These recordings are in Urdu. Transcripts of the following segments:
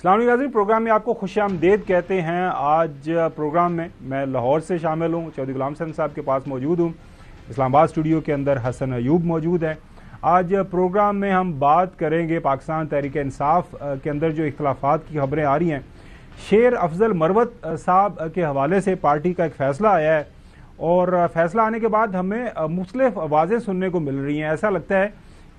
السلام علیکم ناظرین، پروگرام میں آپ کو خوش آمدید کہتے ہیں۔ آج پروگرام میں لاہور سے شامل ہوں، چودھری غلام حسن صاحب کے پاس موجود ہوں۔ اسلام آباد اسٹوڈیو کے اندر حسن ایوب موجود ہے۔ آج پروگرام میں ہم بات کریں گے پاکستان تحریک انصاف کے اندر جو اختلافات کی خبریں آ رہی ہیں۔ شیر افضل مروت صاحب کے حوالے سے پارٹی کا ایک فیصلہ آیا ہے، اور فیصلہ آنے کے بعد ہمیں مختلف آوازیں سننے کو مل رہی ہیں۔ ایسا لگتا ہے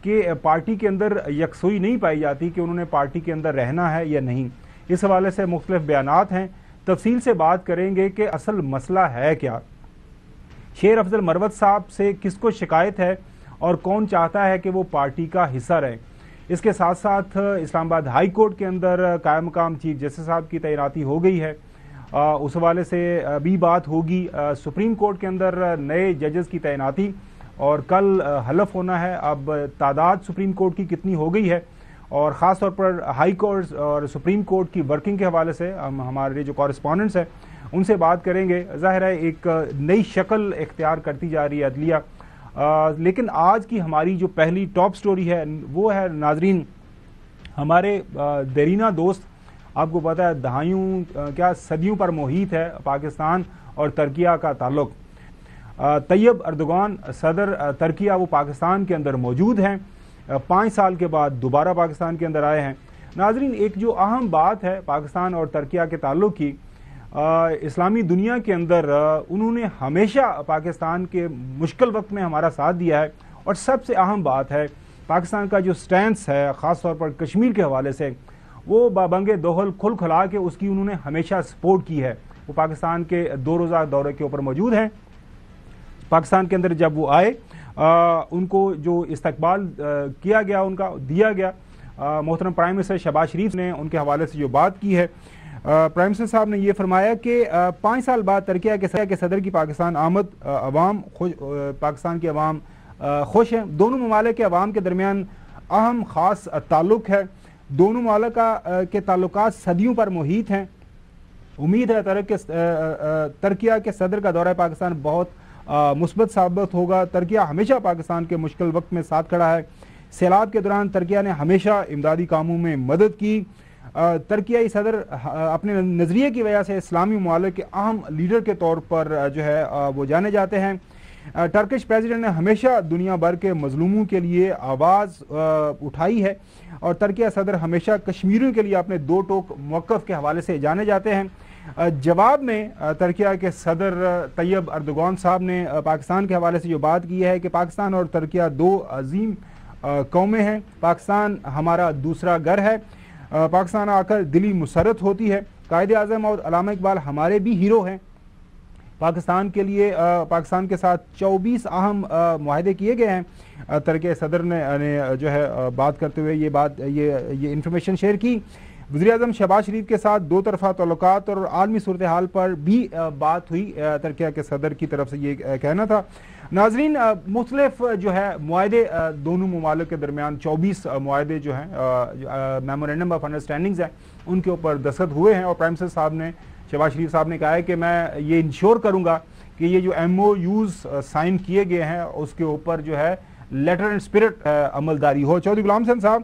کہ پارٹی کے اندر یکسوئی نہیں پائی جاتی کہ انہوں نے پارٹی کے اندر رہنا ہے یا نہیں۔ اس حوالے سے مختلف بیانات ہیں، تفصیل سے بات کریں گے کہ اصل مسئلہ ہے کیا، شیر افضل مروت صاحب سے کس کو شکایت ہے اور کون چاہتا ہے کہ وہ پارٹی کا حصہ رہے۔ اس کے ساتھ ساتھ اسلام آباد ہائی کورٹ کے اندر قائم مقام چیف جسٹس صاحب کی تعیناتی ہو گئی ہے، اس حوالے سے بھی بات ہوگی۔ سپریم کورٹ کے اندر نئے ججز کی تعیناتی اور کل حلف ہونا ہے۔ اب تعداد سپریم کورٹ کی کتنی ہو گئی ہے، اور خاص طور پر ہائی کورٹ اور سپریم کورٹ کی ورکنگ کے حوالے سے ہمارے جو کورسپونڈنٹس ہیں ان سے بات کریں گے۔ ظاہر ہے ایک نئی شکل اختیار کرتی جا رہی ہے عدلیہ، لیکن آج کی ہماری جو پہلی ٹاپ سٹوری ہے وہ ہے ناظرین ہمارے دیرینہ دوست، آپ کو پتہ ہے دہائیوں کیا صدیوں پر محیط ہے پاکستان اور ترکیہ کا تعلق۔ طیب اردوغان صدر ترکیہ وہ پاکستان کے اندر موجود ہیں، 5 سال کے بعد دوبارہ پاکستان کے اندر آئے ہیں۔ ناظرین ایک جو اہم بات ہے پاکستان اور ترکیہ کے تعلق کی، اسلامی دنیا کے اندر انہوں نے ہمیشہ پاکستان کے مشکل وقت میں ہمارا ساتھ دیا ہے، اور سب سے اہم بات ہے پاکستان کا جو سٹینس ہے خاص طور پر کشمیر کے حوالے سے، وہ بابنگ دوحل کھل کھلا کے اس کی انہوں نے ہمیشہ سپورٹ کی ہے۔ وہ پاکستان کے 2 روزہ دورے کے اوپر موجود ہیں۔ پاکستان کے اندر جب وہ آئے ان کو جو استقبال کیا گیا، ان کا دیا گیا، محترم پرائم منسٹر شہباز شریف نے ان کے حوالے سے جو بات کی ہے، پرائم منسٹر صاحب نے یہ فرمایا کہ 5 سال بعد ترکیہ کے صدر کی پاکستان آمد، پاکستان کے عوام خوش ہیں۔ دونوں ممالک کے عوام کے درمیان اہم خاص تعلق ہے، دونوں ممالک کے تعلقات صدیوں پر محیط ہیں۔ امید ہے ترکیہ کے صدر کا دورہ پاکستان بہت مثبت ثابت ہوگا۔ ترکیہ ہمیشہ پاکستان کے مشکل وقت میں ساتھ کھڑا ہے۔ سیلاب کے دوران ترکیہ نے ہمیشہ امدادی کاموں میں مدد کی۔ ترکیائی صدر اپنے نظریے کی وجہ سے اسلامی ممالک کے اہم لیڈر کے طور پر جو ہے وہ جانے جاتے ہیں۔ ٹرکش پریزیڈنٹ نے ہمیشہ دنیا بھر کے مظلوموں کے لیے آواز اٹھائی ہے، اور ترکیہ صدر ہمیشہ کشمیریوں کے لیے اپنے 2 ٹوک موقف کے حوالے سے جانے جاتے ہیں۔ جواب میں ترکیہ کے صدر طیب اردوغان صاحب نے پاکستان کے حوالے سے جو بات کی ہے کہ پاکستان اور ترکیہ 2 عظیم قومیں ہیں، پاکستان ہمارا دوسرا گھر ہے، پاکستان آ کر دلی مسرت ہوتی ہے۔ قائد اعظم اور علامہ اقبال ہمارے بھی ہیرو ہیں۔ پاکستان کے لیے پاکستان کے ساتھ 24 اہم معاہدے کیے گئے ہیں۔ ترکیہ صدر نے جو ہے بات کرتے ہوئے یہ انفارمیشن شیئر کی۔ وزیر اعظم شہباز شریف کے ساتھ 2 طرفہ تعلقات اور عالمی صورتحال پر بھی بات ہوئی۔ ترکیہ کے صدر کی طرف سے یہ کہنا تھا۔ ناظرین مختلف جو ہے معاہدے دونوں ممالک کے درمیان 24 معاہدے جو ہیں میمورینڈم آف انڈرسٹینڈنگز ہیں، ان کے اوپر دستخط ہوئے ہیں، اور پرائم منسٹر صاحب نے شہباز شریف صاحب نے کہا ہے کہ میں یہ انشور کروں گا کہ یہ جو MOUs سائن کیے گئے ہیں اس کے اوپر جو ہے لیٹر اینڈ اسپرٹ عملداری ہو۔ چودھری غلام حسن صاحب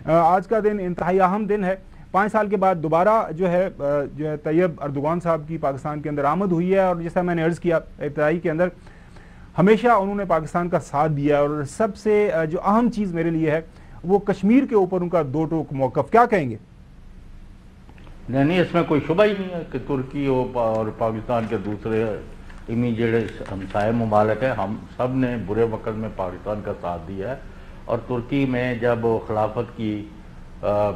آج کا دن انتہائی اہم دن ہے۔ 5 سال کے بعد دوبارہ جو ہے طیب اردوغان صاحب کی پاکستان کے اندر آمد ہوئی ہے، اور جیسا میں نے عرض کیا ابتدائی کے اندر ہمیشہ انہوں نے پاکستان کا ساتھ دیا ہے، اور سب سے جو اہم چیز میرے لیے ہے وہ کشمیر کے اوپر ان کا 2 ٹوک موقف۔ کیا کہیں گے؟ نہیں، اس میں کوئی شبہ ہی نہیں ہے کہ ترکی اور پاکستان کے دوسرے امیجیٹ ہمسائے ممالک ہیں، ہم سب نے برے وقت میں پاکستان کا ساتھ دیا ہے۔ اور ترکی میں جب خلافت کی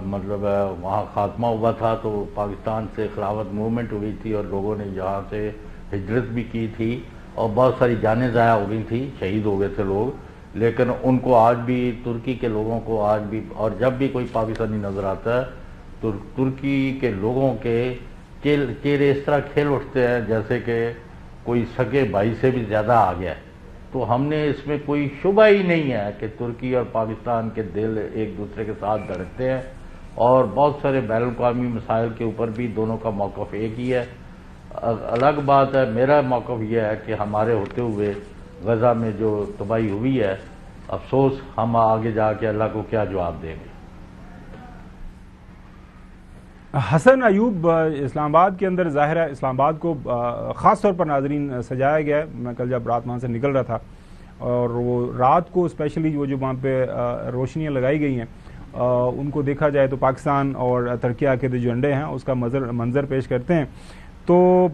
مطلب وہاں خاتمہ ہوا تھا تو پاکستان سے خلافت موومنٹ ہوئی تھی، اور لوگوں نے یہاں سے ہجرت بھی کی تھی، اور بہت ساری جانیں ضائع ہو گئی تھیں، شہید ہو گئے تھے لوگ، لیکن ان کو آج بھی ترکی کے لوگوں کو آج بھی، اور جب بھی کوئی پاکستانی نظر آتا ہے تو ترکی کے لوگوں کے چہرے اس طرح کھل اٹھتے ہیں جیسے کہ کوئی سگے بھائی سے بھی زیادہ آ گیا ہے۔ تو ہم نے اس میں کوئی شبہ ہی نہیں ہے کہ ترکی اور پاکستان کے دل ایک دوسرے کے ساتھ دھڑکتے ہیں، اور بہت سارے بین الاقوامی مسائل کے اوپر بھی دونوں کا موقف ایک ہی ہے۔ الگ بات ہے، میرا موقف یہ ہے کہ ہمارے ہوتے ہوئے غزہ میں جو تباہی ہوئی ہے، افسوس ہم آگے جا کے اللہ کو کیا جواب دیں گے۔ حسن ایوب، اسلام آباد کے اندر ظاہر ہے اسلام آباد کو خاص طور پر ناظرین سجایا گیا ہے. میں کل جب رات وہاں سے نکل رہا تھا اور وہ رات کو اسپیشلی وہ جو وہاں پہ روشنیاں لگائی گئی ہیں ان کو دیکھا جائے تو پاکستان اور ترکیہ کے جو جھنڈے ہیں اس کا منظر پیش کرتے ہیں. تو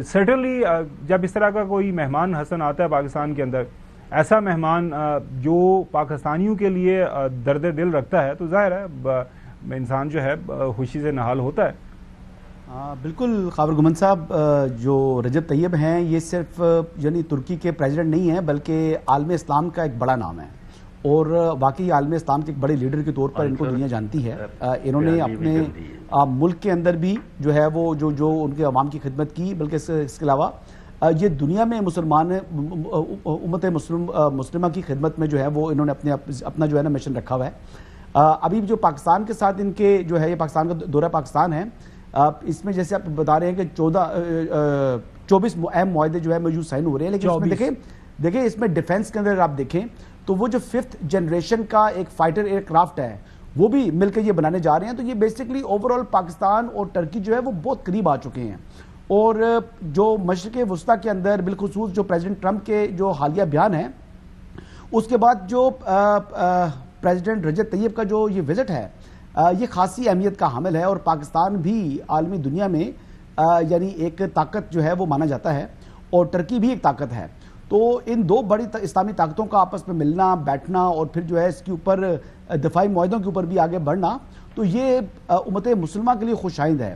سرٹنلی جب اس طرح کا کوئی مہمان حسن آتا ہے پاکستان کے اندر، ایسا مہمان جو پاکستانیوں کے لیے درد دل رکھتا ہے، تو ظاہر ہے انسان جو ہے خوشی سے نہال ہوتا ہے. بالکل خاور گمن صاحب، جو رجب طیب ہیں یہ صرف یعنی ترکی کے پریزیڈنٹ نہیں ہیں بلکہ عالم اسلام کا ایک بڑا نام ہے، اور واقعی عالم اسلام کے ایک بڑے لیڈر کے طور پر ان کو دنیا جانتی ہے. انہوں نے اپنے ملک کے اندر بھی جو ہے وہ جو ان کے عوام کی خدمت کی، بلکہ اس کے علاوہ یہ دنیا میں مسلمان امت مسلمہ کی خدمت میں جو ہے وہ انہوں نے اپنا جو ہے نا مشن رکھا ہوا ہے. ابھی جو پاکستان کے ساتھ ان کے جو ہے یہ پاکستان کا دورہ پاکستان ہے، اس میں جیسے آپ بتا رہے ہیں کہ 24 اہم معاہدے جو ہے موجود سائن ہو رہے ہیں، لیکن اس میں دیکھیں اس میں ڈیفنس کے اندر آپ دیکھیں تو وہ جو 5th جنریشن کا ایک فائٹر ایئر کرافٹ ہے وہ بھی مل کے یہ بنانے جا رہے ہیں. تو یہ بیسکلی اوورآل پاکستان اور ترکی جو ہے وہ بہت قریب آ چکے ہیں. اور جو مشرق وسطیٰ کے اندر بالخصوص جو پریزیڈنٹ ٹرمپ کے جو حالیہ بیان ہیں، اس کے بعد جو پریزیڈنٹ رجب طیب کا جو یہ وزٹ ہے یہ خاصی اہمیت کا حامل ہے، اور پاکستان بھی عالمی دنیا میں یعنی ایک طاقت جو ہے وہ مانا جاتا ہے، اور ترکی بھی ایک طاقت ہے. تو ان دو بڑی اسلامی طاقتوں کا آپس میں ملنا بیٹھنا اور پھر جو ہے اس کے اوپر دفاعی معاہدوں کے اوپر بھی آگے بڑھنا، تو یہ امت مسلمہ کے لیے خوش آئند ہے.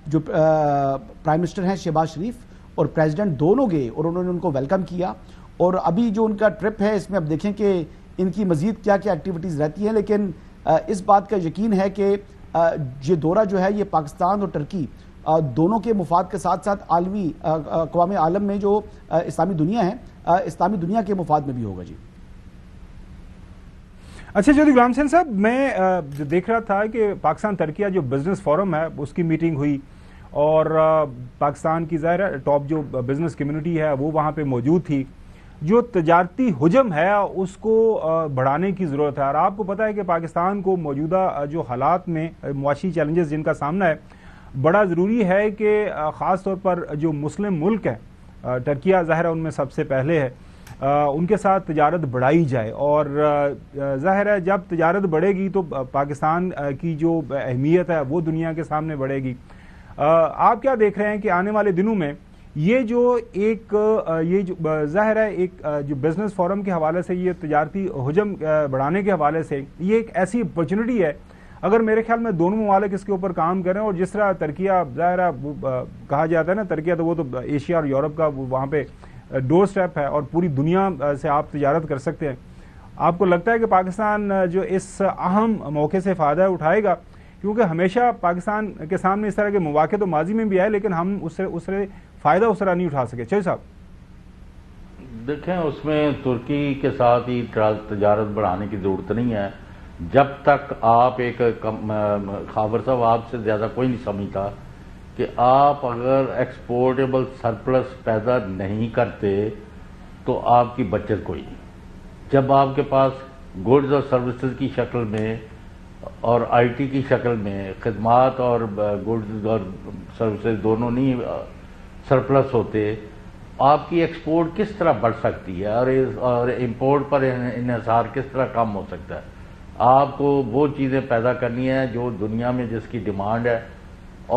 جو پرائم منسٹر ہیں شہباز شریف اور پریزیڈنٹ دونوں گئے اور انہوں نے ان کو ویلکم کیا، اور ابھی جو ان کا ٹرپ ہے اس میں اب دیکھیں کہ ان کی مزید کیا کیا ایکٹیویٹیز رہتی ہیں. لیکن اس بات کا یقین ہے کہ یہ دورہ جو ہے یہ پاکستان اور ترکی دونوں کے مفاد کے ساتھ ساتھ عالمی اقوام عالم میں جو اسلامی دنیا ہے اسلامی دنیا کے مفاد میں بھی ہوگا. جی اچھا چودھری غلام حسین صاحب، میں دیکھ رہا تھا کہ پاکستان ترکیہ جو بزنس فورم ہے اس کی میٹنگ ہوئی، اور پاکستان کی ظاہر ٹاپ جو بزنس کمیونٹی ہے وہ وہاں پہ موجود تھی. جو تجارتی حجم ہے اس کو بڑھانے کی ضرورت ہے، اور آپ کو پتہ ہے کہ پاکستان کو موجودہ جو حالات میں معاشی چیلنجز جن کا سامنا ہے، بڑا ضروری ہے کہ خاص طور پر جو مسلم ملک ہے ترکیہ ظاہر ان میں سب سے پہلے ہے، ان کے ساتھ تجارت بڑھائی جائے. اور ظاہر ہے جب تجارت بڑھے گی تو پاکستان کی جو اہمیت ہے وہ دنیا کے سامنے بڑھے گی. آپ کیا دیکھ رہے ہیں کہ آنے والے دنوں میں یہ جو ظاہر ہے ایک جو بزنس فورم کے حوالے سے یہ تجارتی حجم بڑھانے کے حوالے سے یہ ایک ایسی اپرچونٹی ہے، اگر میرے خیال میں دونوں ممالک اس کے اوپر کام کریں، اور جس طرح ترکیہ ظاہر ہے کہا جاتا ہے نا ترکیہ تو وہ تو ایشیا اور یورپ کا وہاں پہ ڈور سٹیپ ہے اور پوری دنیا سے آپ تجارت کر سکتے ہیں. آپ کو لگتا ہے کہ پاکستان جو اس اہم موقع سے فائدہ اٹھائے گا؟ کیونکہ ہمیشہ پاکستان کے سامنے اس طرح کے مواقع تو ماضی میں بھی آئے لیکن ہم اس سے فائدہ اس طرح نہیں اٹھا سکے. چودھری صاحب دیکھیں، اس میں ترکی کے ساتھ ہی تجارت بڑھانے کی ضرورت نہیں ہے جب تک آپ ایک خاور صاحب آپ سے زیادہ کوئی نہیں سمجھتا کہ آپ اگر ایکسپورٹیبل سرپلس پیدا نہیں کرتے تو آپ کی بچت کوئی نہیں. جب آپ کے پاس گڈز اور سروسز کی شکل میں اور آئی ٹی کی شکل میں خدمات اور گڈز اور سروسز دونوں نہیں سرپلس ہوتے، آپ کی ایکسپورٹ کس طرح بڑھ سکتی ہے اور امپورٹ پر انحصار کس طرح کم ہو سکتا ہے؟ آپ کو وہ چیزیں پیدا کرنی ہے جو دنیا میں جس کی ڈیمانڈ ہے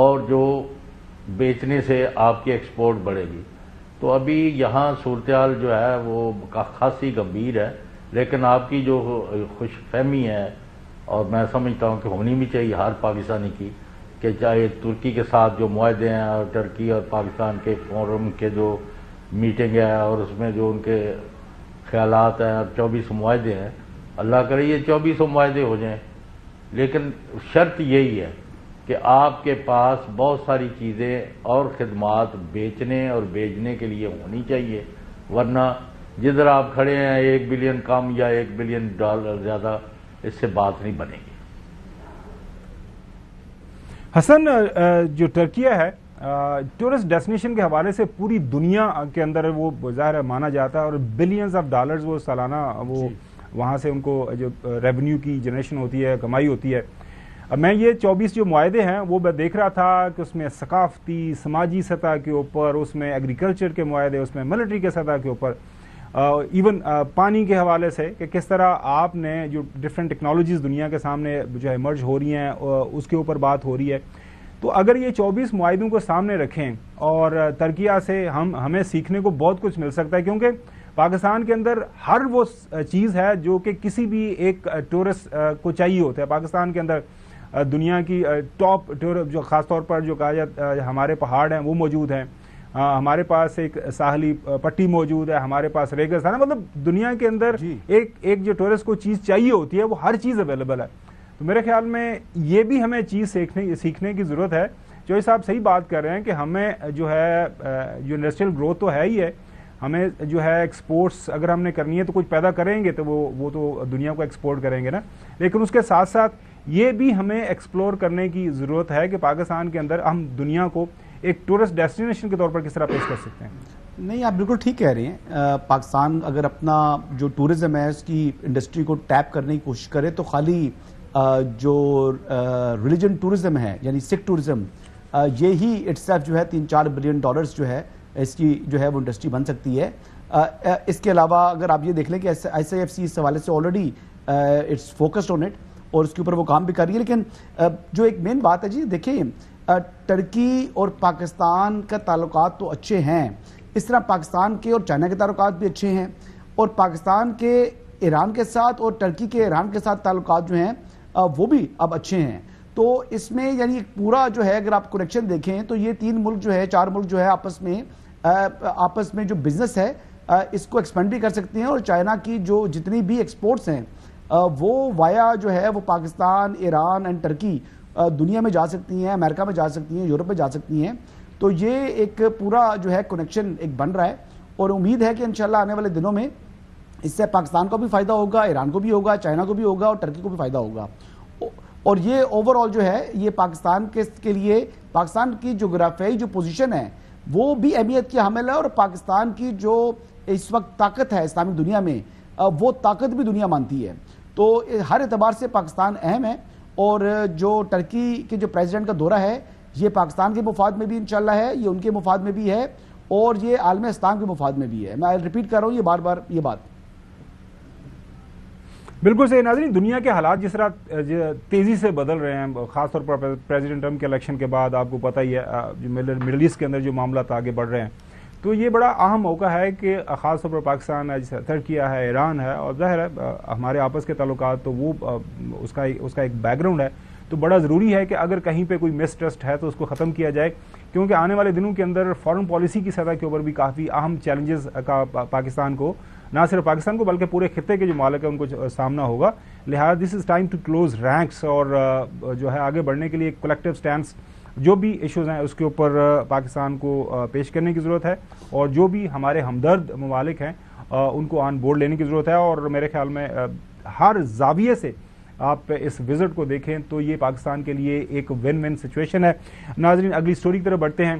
اور جو بیچنے سے آپ کی ایکسپورٹ بڑھے گی. تو ابھی یہاں صورتحال جو ہے وہ خاصی گمبھیر ہے، لیکن آپ کی جو خوش فہمی ہے اور میں سمجھتا ہوں کہ ہونی بھی چاہیے ہر پاکستانی کی، کہ چاہے ترکی کے ساتھ جو معاہدے ہیں اور ترکی اور پاکستان کے فورم کے جو میٹنگ ہے اور اس میں جو ان کے خیالات ہیں اور 24 معاہدے ہیں، اللہ کرے یہ 24 معاہدے ہو جائیں، لیکن شرط یہی ہے کہ آپ کے پاس بہت ساری چیزیں اور خدمات بیچنے اور بیچنے کے لیے ہونی چاہیے، ورنہ جدھر آپ کھڑے ہیں 1 بلین کم یا $1 بلین زیادہ، اس سے بات نہیں بنے گی. حسن، جو ترکیہ ہے ٹورسٹ ڈیسٹینیشن کے حوالے سے پوری دنیا کے اندر وہ ظاہر مانا جاتا ہے، اور بلینز آف ڈالرز وہ سالانہ وہ وہاں سے ان کو جو ریونیو کی جنریشن ہوتی ہے، کمائی ہوتی ہے. میں یہ 24 جو معاہدے ہیں وہ میں دیکھ رہا تھا کہ اس میں ثقافتی سماجی سطح کے اوپر، اس میں ایگریکلچر کے معاہدے، اس میں ملٹری کے سطح کے اوپر، ایون پانی کے حوالے سے کہ کس طرح آپ نے جو ڈفرینٹ ٹیکنالوجیز دنیا کے سامنے جو ہے ایمرج ہو رہی ہیں اس کے اوپر بات ہو رہی ہے. تو اگر یہ 24 معاہدوں کو سامنے رکھیں اور ترکیہ سے ہمیں سیکھنے کو بہت کچھ مل سکتا ہے، کیونکہ پاکستان کے اندر ہر وہ چیز ہے جو کہ کسی بھی ایک ٹورسٹ کو چاہیے ہوتا ہے. پاکستان کے اندر دنیا کی ٹاپ جو خاص طور پر جو کہا جاتا ہے ہمارے پہاڑ ہیں وہ موجود ہیں، ہمارے پاس ایک ساحلی پٹی موجود ہے، ہمارے پاس ریگستان ہے. مطلب دنیا کے اندر ایک جو ٹورسٹ کو چیز چاہیے ہوتی ہے وہ ہر چیز اویلیبل ہے. تو میرے خیال میں یہ بھی ہمیں چیز سیکھنے کی ضرورت ہے. چوہدری صاحب صحیح بات کر رہے ہیں کہ ہمیں جو ہے جو انڈسٹریل گروتھ تو ہے ہی ہے، ہمیں جو ہے ایکسپورٹس اگر ہم نے کرنی ہے تو کچھ پیدا کریں گے تو وہ تو دنیا کو ایکسپورٹ کریں گے نا. لیکن اس کے ساتھ ساتھ یہ بھی ہمیں ایکسپلور کرنے کی ضرورت ہے کہ پاکستان کے اندر ہم دنیا کو ایک ٹورسٹ ڈیسٹینیشن کے طور پر کس طرح پیش کر سکتے ہیں. نہیں، آپ بالکل ٹھیک کہہ رہے ہیں. پاکستان اگر اپنا جو ٹورزم ہے اس کی انڈسٹری کو ٹیپ کرنے کی کوشش کرے تو خالی جو ریلیجن ٹورزم ہے یعنی سکھ ٹورزم، یہی اٹس سیلف جو ہے $3-4 بلین جو ہے اس کی جو ہے وہ انڈسٹری بن سکتی ہے. اس کے علاوہ اگر آپ یہ دیکھ لیں کہ ICFC اس حوالے سے already it's focused on it اور اس کے اوپر وہ کام بھی کر رہی ہے. لیکن جو ایک مین بات ہے جی، دیکھیں ترکی اور پاکستان کا تعلقات تو اچھے ہیں، اس طرح پاکستان کے اور چائنا کے تعلقات بھی اچھے ہیں، اور پاکستان کے ایران کے ساتھ اور ترکی کے ایران کے ساتھ تعلقات جو ہیں وہ بھی اب اچھے ہیں. تو اس میں یعنی پورا جو ہے اگر آپ کنیکشن دیکھیں تو یہ 3 ملک جو ہے 4 ملک جو ہے آپس میں جو بزنس ہے اس کو ایکسپینڈ بھی کر سکتے ہیں، اور چائنا کی جو جتنی بھی ایکسپورٹس ہیں وہ وایا جو ہے وہ پاکستان، ایران اینڈ ترکی دنیا میں جا سکتی ہیں، امریکہ میں جا سکتی ہیں، یورپ میں جا سکتی ہیں. تو یہ ایک پورا جو ہے کنیکشن ایک بن رہا ہے، اور امید ہے کہ انشاءاللہ آنے والے دنوں میں اس سے پاکستان کو بھی فائدہ ہوگا، ایران کو بھی ہوگا، چائنا کو بھی ہوگا اور ترکی کو بھی فائدہ ہوگا. اور یہ اوور آل جو ہے یہ پاکستان کے لیے پاکستان کی جغرافیائی جو پوزیشن ہے وہ بھی اہمیت کی حامل ہے، اور پاکستان کی جو اس وقت طاقت ہے اسلامی دنیا میں وہ طاقت بھی دنیا مانتی ہے. تو ہر اعتبار سے پاکستان اہم ہے، اور جو ترکی کے جو پریزیڈنٹ کا دورہ ہے یہ پاکستان کے مفاد میں بھی انشاءاللہ ہے، یہ ان کے مفاد میں بھی ہے، اور یہ عالم اسلام کے مفاد میں بھی ہے. میں ریپیٹ کر رہا ہوں یہ بار بار یہ بات. بالکل صحیح. ناظرین، دنیا کے حالات جس طرح تیزی سے بدل رہے ہیں، خاص طور پر پریزیڈنٹ ٹرمپ کے الیکشن کے بعد آپ کو پتہ ہی ہے جو مڈل ایسٹ کے اندر جو معاملات آگے بڑھ رہے ہیں، تو یہ بڑا اہم موقع ہے کہ خاص طور پر پاکستان ہے، جیسے ترکیہ ہے، ایران ہے، اور ظاہر ہے ہمارے آپس کے تعلقات تو وہ اس کا ایک بیک گراؤنڈ ہے. تو بڑا ضروری ہے کہ اگر کہیں پہ کوئی مس ٹرسٹ ہے تو اس کو ختم کیا جائے، کیونکہ آنے والے دنوں کے اندر فارن پالیسی کی سطح کے اوپر بھی کافی اہم چیلنجز کا پاکستان کو، نہ صرف پاکستان کو بلکہ پورے خطے کے جو مالک ہیں ان کو سامنا ہوگا. لہٰذا this is time to close ranks, اور جو ہے آگے بڑھنے کے لیے ایک کلیکٹیو سٹینس جو بھی ایشوز ہیں اس کے اوپر پاکستان کو پیش کرنے کی ضرورت ہے، اور جو بھی ہمارے ہمدرد ممالک ہیں ان کو آن بورڈ لینے کی ضرورت ہے. اور میرے خیال میں ہر زاویے سے آپ اس وزٹ کو دیکھیں تو یہ پاکستان کے لیے ایک ون ون سچویشن ہے. ناظرین، اگلی سٹوری کی طرف بڑھتے ہیں.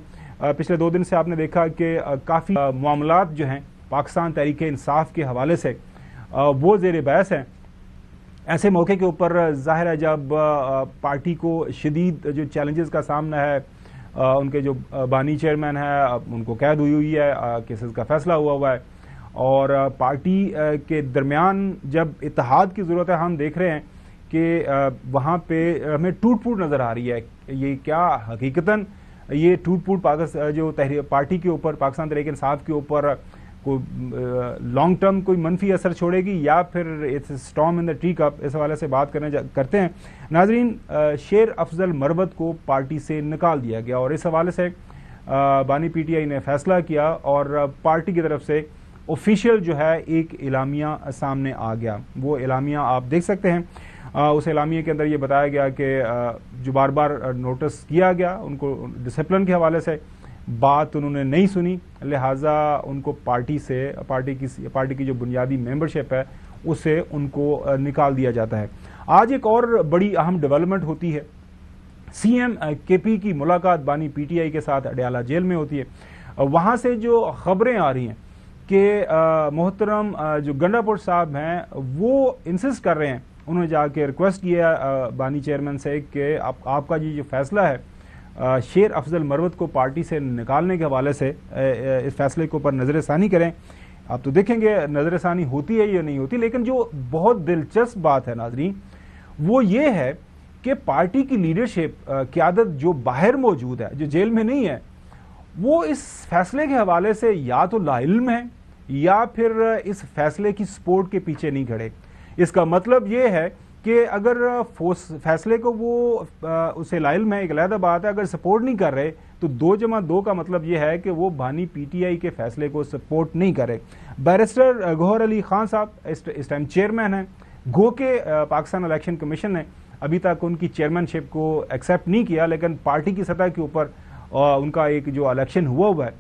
پچھلے 2 دن سے آپ نے دیکھا کہ کافی معاملات جو ہیں پاکستان تحریک انصاف کے حوالے سے وہ زیر بحث ہیں. ایسے موقع کے اوپر ظاہر ہے جب پارٹی کو شدید جو چیلنجز کا سامنا ہے، ان کے جو بانی چیئرمین ہے ان کو قید ہوئی ہے، کیسز کا فیصلہ ہوا ہے، اور پارٹی کے درمیان جب اتحاد کی ضرورت ہے، ہم دیکھ رہے ہیں کہ وہاں پہ ہمیں ٹوٹ پھوٹ نظر آ رہی ہے. یہ کیا حقیقتاً یہ ٹوٹ پھوٹ جو پارٹی کے اوپر، پاکستان تحریک انصاف کے اوپر کوئی لانگ ٹرم کوئی منفی اثر چھوڑے گی، یا پھر storm in the tea cup? اس حوالے سے بات کرتے ہیں. ناظرین، شیر افضل مروت کو پارٹی سے نکال دیا گیا، اور اس حوالے سے بانی پی ٹی آئی نے فیصلہ کیا، اور پارٹی کی طرف سے آفیشیل جو ہے ایک اعلامیہ سامنے آ گیا. وہ اعلامیہ آپ دیکھ سکتے ہیں. اس اعلامیے کے اندر یہ بتایا گیا کہ جو بار بار نوٹس کیا گیا ان کو ڈسپلن کے حوالے سے بات انہوں نے نہیں سنی، لہٰذا ان کو پارٹی کی جو بنیادی ممبرشپ ہے اسے ان کو نکال دیا جاتا ہے. آج ایک اور بڑی اہم ڈیولپمنٹ ہوتی ہے. سی ایم کے پی کی ملاقات بانی پی ٹی آئی کے ساتھ اڈیالہ جیل میں ہوتی ہے. وہاں سے جو خبریں آ رہی ہیں کہ محترم جو گنڈا پور صاحب ہیں وہ انسسٹ کر رہے ہیں انہوں نے جا کے ریکویسٹ کیا بانی چیئرمین سے کہ آپ کا جو فیصلہ ہے شیر افضل مروت کو پارٹی سے نکالنے کے حوالے سے اس فیصلے کے اوپر نظر ثانی کریں. آپ تو دیکھیں گے نظر ثانی ہوتی ہے یا نہیں ہوتی, لیکن جو بہت دلچسپ بات ہے ناظرین وہ یہ ہے کہ پارٹی کی لیڈرشپ قیادت جو باہر موجود ہے, جو جیل میں نہیں ہے, وہ اس فیصلے کے حوالے سے یا تو لا علم ہے یا پھر اس فیصلے کی سپورٹ کے پیچھے نہیں کھڑے. اس کا مطلب یہ ہے کہ اگر فیصلے کو وہ اسے لا علم ہے ایک علیحدہ بات ہے, اگر سپورٹ نہیں کر رہے تو 2+2 کا مطلب یہ ہے کہ وہ بانی پی ٹی آئی کے فیصلے کو سپورٹ نہیں کر رہے. بیرسٹر گوہر علی خان صاحب اس ٹائم چیئرمین ہیں, گو کہ پاکستان الیکشن کمیشن نے ابھی تک ان کی چیئرمین شپ کو ایکسیپٹ نہیں کیا, لیکن پارٹی کی سطح کے اوپر ان کا ایک جو الیکشن ہوا ہے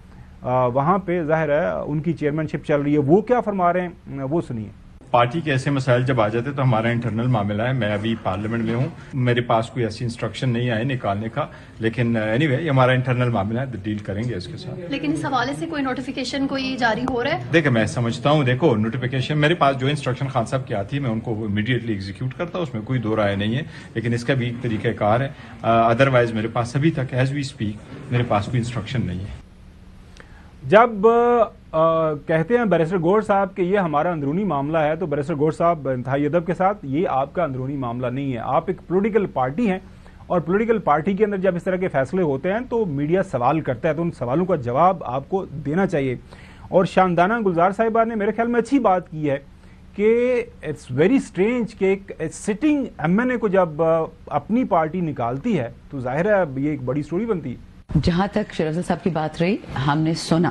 وہاں پہ ظاہر ہے ان کی چیئرمین شپ چل رہی ہے. وہ کیا فرما رہے ہیں وہ سنیے. پارٹی کے ایسے مسائل جب آ جاتے تو ہمارا انٹرنل معاملہ ہے. میں ابھی پارلیمنٹ میں ہوں, میرے پاس کوئی ایسی انسٹرکشن نہیں آئے نکالنے کا, لیکن اینی وے یہ ہمارا انٹرنل معاملہ ہے, ڈیل کریں گے اس کے ساتھ. لیکن اس حوالے سے کوئی نوٹیفیکیشن کوئی جاری ہو رہا ہے؟ دیکھیں میں سمجھتا ہوں, دیکھو نوٹیفیکیشن میرے پاس جو انسٹرکشن خان صاحب کی آتی ہے میں ان کو امیڈیٹلی ایگزیکیوٹ کرتا ہوں, اس میں کوئی دو رائے نہیں ہے, لیکن اس کا بھی ایک طریقہ کار ہے. ادروائز میرے پاس ابھی تک ایز وی اسپیک میرے پاس کوئی انسٹرکشن نہیں ہے. جب کہتے ہیں بیرسٹر گوہر صاحب کہ یہ ہمارا اندرونی معاملہ ہے, تو بیرسٹر گوہر صاحب انتہائی ادب کے ساتھ یہ آپ کا اندرونی معاملہ نہیں ہے. آپ ایک پولیٹیکل پارٹی ہیں اور پولیٹیکل پارٹی کے اندر جب اس طرح کے فیصلے ہوتے ہیں تو میڈیا سوال کرتا ہے, تو ان سوالوں کا جواب آپ کو دینا چاہیے. اور شاندانہ گلزار صاحبہ نے میرے خیال میں اچھی بات کی ہے کہ اٹس ویری اسٹرینج کہ ایک سٹنگ ایم این اے کو جب اپنی پارٹی نکالتی ہے تو ظاہر ہے یہ ایک بڑی سٹوری بنتی ہے. جہاں تک شیر افضل صاحب کی بات رہی, ہم نے سنا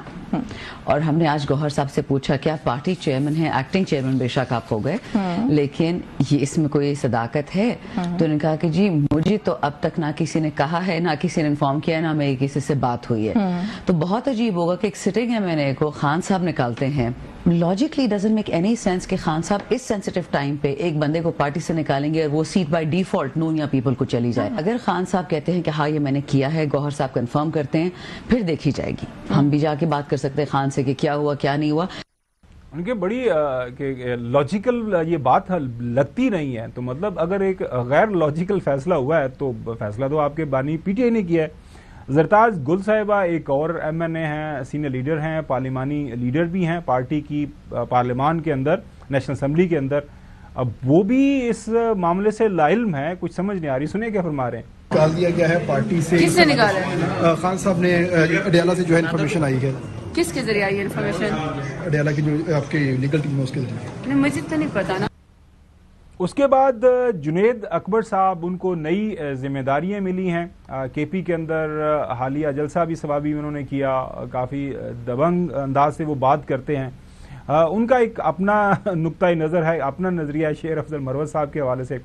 اور ہم نے آج گوہر صاحب سے پوچھا کہ آپ پارٹی چیئرمین ہیں, ایکٹنگ چیئرمین بے شک آپ ہو گئے, لیکن یہ اس میں کوئی صداقت ہے؟ تو انہوں نے کہا کہ جی مجھے تو اب تک نہ کسی نے کہا ہے, نہ کسی نے انفارم کیا ہے, نہ میری کسی سے بات ہوئی ہے. تو بہت عجیب ہوگا کہ ایک سٹنگ ایم این اے کو خان صاحب نکالتے ہیں. Logically doesn't make any sense کہ خان صاحب اس سینسیٹیو ٹائم پہ ایک بندے کو پارٹی سے نکالیں گے اور وہ سیٹ بائی ڈیفالٹ نون یا پیپل کو چلی جائے. اگر خان صاحب کہتے ہیں کہ ہاں یہ میں نے کیا ہے, گوہر صاحب کنفرم کرتے ہیں, پھر دیکھی جائے گی. ہم بھی جا کے بات کر سکتے ہیں خان سے کہ کیا ہوا کیا نہیں ہوا. ان کے بڑی لاجیکل یہ بات لگتی نہیں ہے. تو مطلب اگر ایک غیر لاجیکل فیصلہ ہوا ہے تو فیصلہ تو آپ کے بانی پی ٹی آئی نے کیا ہے. زرتاج گل صاحبہ ایک اور ایم این اے ہیں, سینئر لیڈر ہیں, پارلیمانی لیڈر بھی ہیں پارٹی کی پارلیمان کے اندر, نیشنل اسمبلی کے اندر. اب وہ بھی اس معاملے سے لا علم ہے, کچھ سمجھ نہیں آ رہی. سنیں کیا فرما رہے ہیں. نکال دیا گیا ہے پارٹی سے. کس نے نکالا ہے؟ خان صاحب نے اڈیالہ سے جو ہے انفارمیشن آئی ہے. کس کے ذریعے آئی ہے انفارمیشن؟ اڈیالہ کی جو آپ کی لیگل ٹیم ہے اس کے ذریعے. مجھے تو نہیں پتا نا. اس کے بعد جنید اکبر صاحب, ان کو نئی ذمہ داریاں ملی ہیں کے پی کے اندر. حالیہ جلسہ بھی ثوابی انہوں نے کیا, کافی دبنگ انداز سے وہ بات کرتے ہیں. ان کا ایک اپنا نقطۂ نظر ہے, اپنا نظریہ ہے شیر افضل مروت صاحب کے حوالے سے,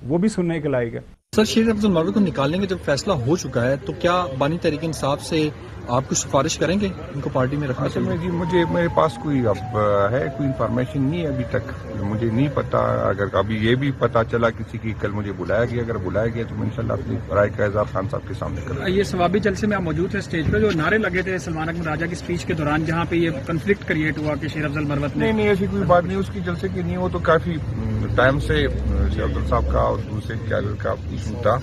وہ بھی سننے کے لائق ہے. سر, شیر افضل مروت کو نکالنے کا جب فیصلہ ہو چکا ہے تو کیا بانی تحریک انصاف سے آپ کو سفارش کریں گے ان کو پارٹی میں رکھنے کے لیے؟ جی مجھے میرے پاس کوئی اب ہے کوئی انفارمیشن نہیں ہے ابھی تک, مجھے نہیں پتا. اگر ابھی یہ بھی پتا چلا کسی کی کل مجھے بلایا گیا, اگر بلایا گیا تو میں انشاءاللہ اپنی رائے کا اظہار خان صاحب کے سامنے کروں. یہ ثوابی جلسے میں آپ موجود تھے اسٹیج پہ, جو نعرے لگے تھے سلمان احمد راجہ کی اسپیچ کے دوران, جہاں پہ یہ کنفلکٹ کریٹ ہوا کہ شیر افضل مروت نے. نہیں ایسی کوئی بات نہیں اس کی جلسے کی نہیں. وہ تو کافی ٹائم سے شیر افضل صاحب کا اور دوسرے کیڈر کا ایشو تھا,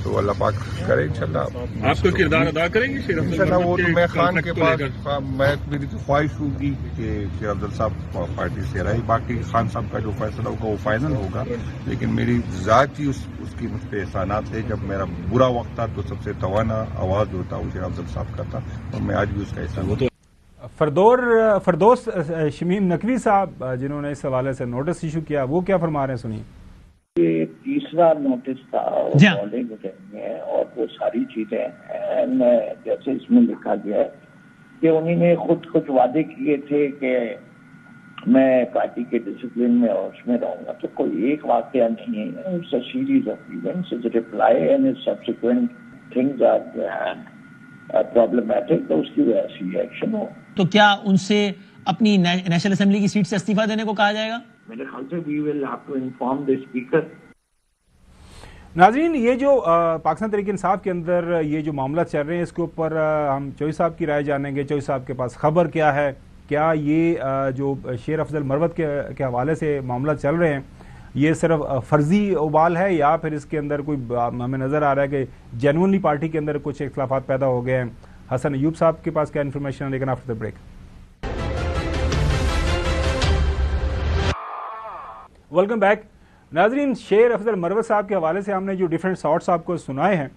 تو اللہ پاک کرے انشاءاللہ. آپ کو کردار ادا کریں گے شیر افضل انشاءاللہ؟ وہ تو میں خان کے پاس, میری تو خواہش ہوگی کہ شیر افضل صاحب پارٹی سے رہے. باقی خان صاحب کا جو فیصلہ ہوگا وہ فائنل ہوگا, لیکن میری ذاتی اس کی مجھ پہ احسانات ہے. جب میرا برا وقت تھا تو سب سے توانا آواز ہوتا وہ شیر افضل صاحب کا تھا, اور میں آج بھی اس کا احسان ہوں. فردوس شمیم نقوی صاحب جنہوں نے اس حوالے سے نوٹس ایشو کیا, وہ کیا فرما رہے ہیں سنیے. یہ تیسرا نوٹس تھا اور وہ ساری چیزیں جیسے اس میں لکھا گیا ہے کہ انہوں نے خود وعدے کیے تھے کہ میں پارٹی کے ڈسپلن میں اور اس میں رہوں گا. تو کوئی ایک واقعہ نہیں ہے, it's a series of events, it's reply and subsequent things are problematic, تو اس کی وجہ سے یہ ایکشن ہو. تو کیا ان سے اپنی نیشنل اسمبلی کی سیٹ سے استعفیٰ دینے کو کہا جائے گا؟ میرے خیال سے we will have to inform the speaker. ناظرین, یہ جو پاکستان تحریک انصاف کے اندر یہ جو معاملہ چل رہے ہیں, اس کے اوپر ہم چوئی صاحب کی رائے جانیں گے. چوئی صاحب کے پاس خبر کیا ہے, کیا یہ جو شیر افضل مروت کے حوالے سے معاملہ چل رہے ہیں یہ صرف فرضی ابال ہے یا پھر اس کے اندر کوئی ہمیں نظر آ رہا ہے کہ جینوئنلی پارٹی کے اندر کچھ اختلافات پیدا ہو گئے ہیں؟ حسن ایوب صاحب کے پاس کیا انفارمیشن ہے، لیکن after the break. Welcome back. ناظرین، شیر افضل مروت صاحب کے حوالے سے ہم نے جو ڈیفرنٹ شارٹس آپ کو سنائے ہیں،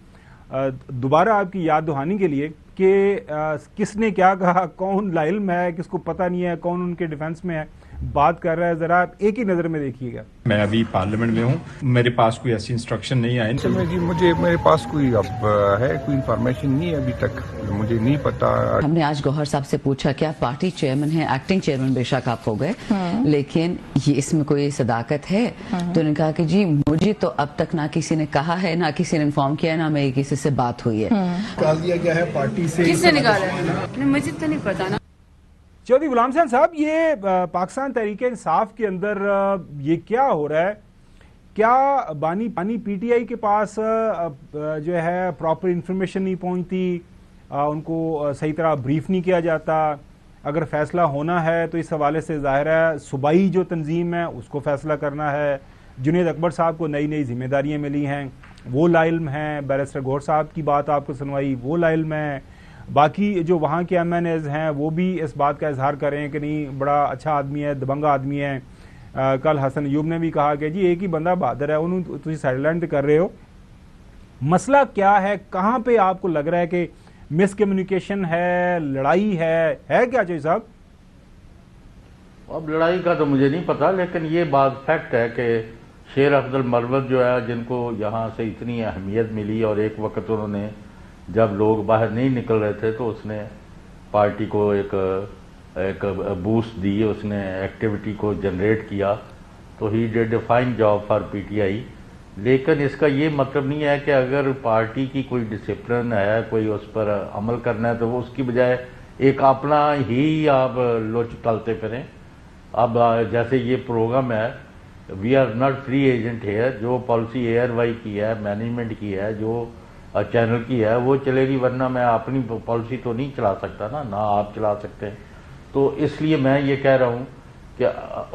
دوبارہ آپ کی یاد دہانی کے لیے کہ کس نے کیا کہا، کون لا علم ہے، کس کو پتہ نہیں ہے، کون ان کے ڈیفنس میں ہے، بات کر رہا ہے، ذرا ایک ہی نظر میں دیکھیے گا. میں ابھی پارلیمنٹ میں ہوں، میرے پاس کوئی ایسی انسٹرکشن نہیں آئی. جی میرے پاس کوئی اب ہے کوئی انفارمیشن نہیں ہے ابھی تک، مجھے نہیں پتا. ہم نے آج گوہر صاحب سے پوچھا کہ آپ پارٹی چیئرمین ہیں، ایکٹنگ چیئرمین بے شک آپ ہو گئے، لیکن یہ اس میں کوئی صداقت ہے؟ تو انہوں نے کہا کہ جی مجھے تو اب تک نہ کسی نے کہا ہے، نہ کسی نے انفارم کیا ہے، نہ میری کسی سے بات ہوئی ہے. نکال دیا گیا ہے پارٹی سے. کس نے نکالا ہے؟ مجھے تو نہیں پتا نا. چودھری غلام حسین صاحب، یہ پاکستان تحریک انصاف کے اندر یہ کیا ہو رہا ہے؟ کیا بانی پی ٹی آئی کے پاس جو ہے پراپر انفارمیشن نہیں پہنچتی، ان کو صحیح طرح بریف نہیں کیا جاتا؟ اگر فیصلہ ہونا ہے تو اس حوالے سے ظاہر ہے صوبائی جو تنظیم ہے اس کو فیصلہ کرنا ہے. جنید اکبر صاحب کو نئی نئی ذمہ داریاں ملی ہیں، وہ لا علم ہیں. بیرسٹر گوہر صاحب کی بات آپ کو سنوائی، وہ لا علم ہیں. باقی جو وہاں کے ایم این ایز ہیں وہ بھی اس بات کا اظہار کر رہے ہیں کہ نہیں، بڑا اچھا آدمی ہے، دبنگا آدمی ہے. کل حسن ایوب نے بھی کہا کہ جی ایک ہی بندہ بہادر ہے، انہوں تسی سائیڈ لائن کر رہے ہو. مسئلہ کیا ہے؟ کہاں پہ آپ کو لگ رہا ہے کہ مس کمیونیکیشن ہے، لڑائی ہے کیا چاہیے صاحب؟ اب لڑائی کا تو مجھے نہیں پتا، لیکن یہ بات فیکٹ ہے کہ شیر افضل مروت جو ہے، جن کو یہاں سے اتنی اہمیت ملی اور ایک وقت انہوں نے جب لوگ باہر نہیں نکل رہے تھے تو اس نے پارٹی کو ایک بوسٹ دی، اس نے ایکٹیویٹی کو جنریٹ کیا، تو ہی did a fine job for P T I. لیکن اس کا یہ مطلب نہیں ہے کہ اگر پارٹی کی کوئی ڈسپلن ہے، کوئی اس پر عمل کرنا ہے، تو وہ اس کی بجائے ایک اپنا ہی آپ لوچ ٹالتے پھریں. اب جیسے یہ پروگرام ہے، we are not free agent here, جو پالیسی اے آر وائی کی ہے، مینجمنٹ کی ہے، جو چینل کی ہے وہ چلے گی، ورنہ میں اپنی پالیسی تو نہیں چلا سکتا نہ آپ چلا سکتے ہیں. تو اس لیے میں یہ کہہ رہا ہوں کہ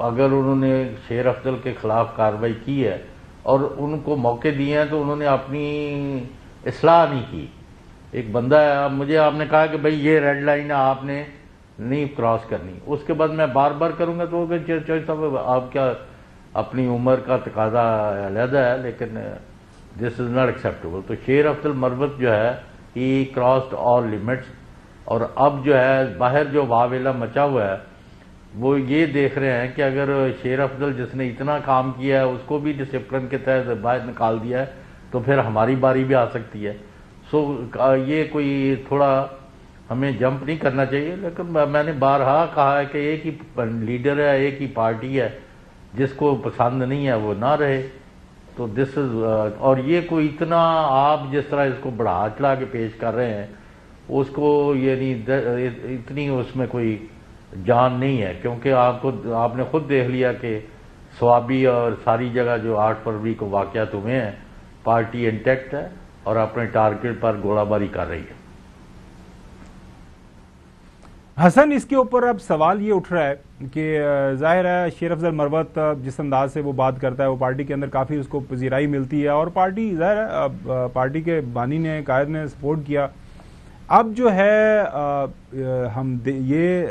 اگر انہوں نے شیر افضل کے خلاف کارروائی کی ہے اور ان کو موقع دیے ہیں تو انہوں نے اپنی اصلاح نہیں کی. ایک بندہ ہے، اب مجھے آپ نے کہا کہ بھائی یہ ریڈ لائن ہے، آپ نے نہیں کراس کرنی، اس کے بعد میں بار بار کروں گا تو صاحب آپ کیا، اپنی عمر کا تقاضا علیحدہ ہے، لیکن دس از ناٹ ایکسیپٹیبل. تو شیر افضل مروت جو ہے ہی کراسڈ آل لمٹس، اور اب جو ہے باہر جو واویلا مچا ہوا ہے وہ یہ دیکھ رہے ہیں کہ اگر شیر افضل جس نے اتنا کام کیا ہے اس کو بھی ڈسپلن کے تحت باہر نکال دیا ہے تو پھر ہماری باری بھی آ سکتی ہے. سو یہ کوئی تھوڑا ہمیں جمپ نہیں کرنا چاہیے، لیکن میں نے بارہا کہا ہے کہ ایک ہی لیڈر ہے، ایک ہی پارٹی ہے، جس کو پسند نہیں ہے وہ نہ رہے. تو دس از اور یہ کوئی اتنا آپ جس طرح اس کو بڑھا چڑھا کے پیش کر رہے ہیں اس کو یعنی اتنی اس میں کوئی جان نہیں ہے، کیونکہ آپ نے خود دیکھ لیا کہ سوابی اور ساری جگہ جو 8 فروری کو واقعات ہوئے ہیں، پارٹی انٹیکٹ ہے اور اپنے ٹارگٹ پر گولہ باری کر رہی ہے. حسن، اس کے اوپر اب سوال یہ اٹھ رہا ہے کہ ظاہر ہے شیر افضل مروت جس انداز سے وہ بات کرتا ہے وہ پارٹی کے اندر کافی اس کو پذیرائی ملتی ہے، اور پارٹی ظاہر ہے پارٹی کے بانی نے، قائد نے سپورٹ کیا. اب جو ہے ہم یہ